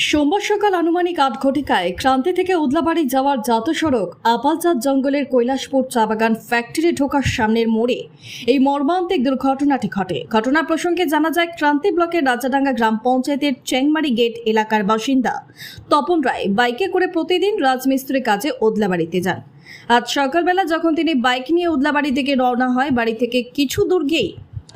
সোমবার সকাল আনুমানিক 8 ঘটিকায় ক্রান্তি থেকে উদলাবাড়ি যাওয়ার জাতীয় সড়ক আপালচাঁদ জঙ্গলের কৈলাসপুর চা বাগান ফ্যাক্টরি ঢোকার সামনের মোড়ে এই মর্মান্তিক দুর্ঘটনাটি ঘটে। ঘটনা প্রসঙ্গে জানা যায়, ক্রান্তি ব্লকের রাজাডাঙ্গা গ্রাম পঞ্চায়েতের চেংমারি গেট এলাকার বাসিন্দা তপন রায় বাইকে করে প্রতিদিন রাজমিস্ত্রি কাজে উদলাবাড়িতে যান। আজ সকালবেলা যখন তিনি বাইক নিয়ে উদলাবাড়ি থেকে রওনা হয়, বাড়ি থেকে কিছু দূর গিয়েই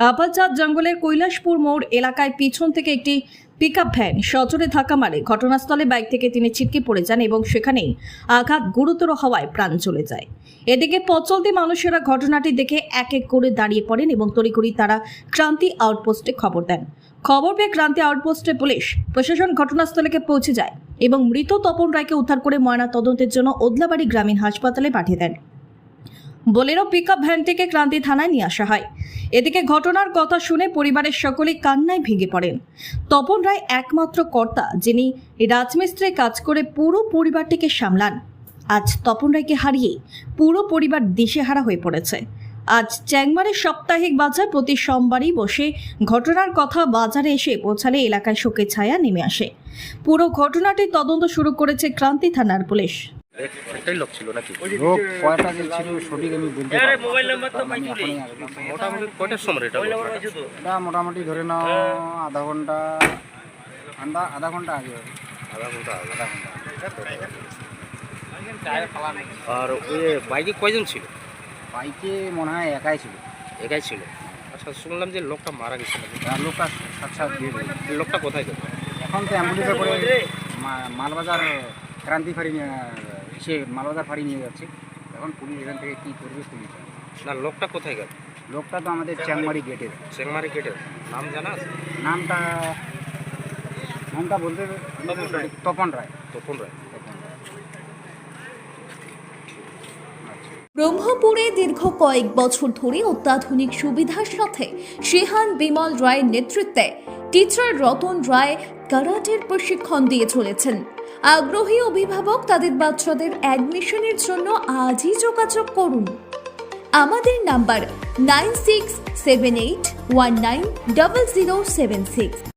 আপালচাঁদ জঙ্গলের কৈলাসপুর মোড় এলাকায় পিছন থেকে একটি পিকআপ ভ্যান সজোরে ধাক্কা মারে। ঘটনাস্থলে বাইক থেকে তিনি ছিটকে পড়ে যান এবং সেখানেই আঘাত গুরুতর হওয়ায় প্রাণ চলে যায়। এদিকে পথ চলতি মানুষেরা ঘটনাটি দেখে এক এক করে দাঁড়িয়ে পড়েন এবং তড়িঘড়ি তারা ক্রান্তি আউটপোস্টে খবর দেন। খবর পেয়ে ক্রান্তি আউটপোস্টে পুলিশ প্রশাসন ঘটনাস্থলে পৌঁছে যায় এবং মৃত তপন রায়কে উদ্ধার করে ময়না তদন্তের জন্য ওদলাবাড়ি গ্রামীণ হাসপাতালে পাঠিয়ে দেন। বোলেরো পিকআপ ভ্যানটিকে ক্রান্তি থানায় নিয়ে আসা হয়। এদিকে ঘটনার কথা শুনে পরিবারের সকলেই কান্নায় ভেঙে পড়েন। তপন রায় একমাত্র কর্তা, যিনি রাজমিস্ত্রি কাজ করে পুরো পরিবারটিকে সামলান। আজ তপন রায়কে হারিয়ে পুরো পরিবার দিশেহারা হয়ে পড়েছে। আজ চ্যাংমারের সাপ্তাহিক বাজার প্রতি সোমবারই বসে ঘটনার কথা বাজারে এসে পৌঁছালে এলাকায় শোকের ছায়া নেমে আসে। পুরো ঘটনাটি তদন্ত শুরু করেছে ক্রান্তি থানার পুলিশ। একটাই লোক ছিল নাকি? লোক কয়টা যে ছিল সঠিক আমি বলতে পারবো না। মোটামুটি কয়টার সময় এটা? এটা মোটামুটি ধরে নাও আধা ঘন্টা আগে হবে। আধা ঘন্টা আগে। আধা ঘন্টা আর ওই বাইকে কয়জন ছিল? বাইকে মনে হয় একাই ছিল। একাই ছিল। আচ্ছা, শুনলাম যে লোকটা মারা গেছে নাকি? আর লোকটা সাক্ষাৎ দিয়ে দিল। লোকটা কোথায় গেল? এখন তো অ্যাম্বুলেন্সে করে মালবাজার ক্রান্তি ফাঁড়ি নিয়ে সে মালবাজার ফাঁড়ি নিয়ে যাচ্ছে। এখন পুলিশ এখান থেকে কী করবে পুলিশ। না, লোকটা কোথায় গেল? লোকটা তো আমাদের চেংমারি গেটের। চেংমারি গেটের নাম জানা আছে? নামটা বলতে তপন রায়। তপন রায়। ব্রহ্মপুরে দীর্ঘ কয়েক বছর ধরে অত্যাধুনিক সুবিধার সাথে শেহান বিমল রায়ের নেতৃত্বে টিচার রতন রায় কারাটের প্রশিক্ষণ দিয়ে চলেছেন। আগ্রহী অভিভাবক তাদের বাচ্চাদের অ্যাডমিশনের জন্য আজই যোগাযোগ করুন। আমাদের নাম্বার 9678190076।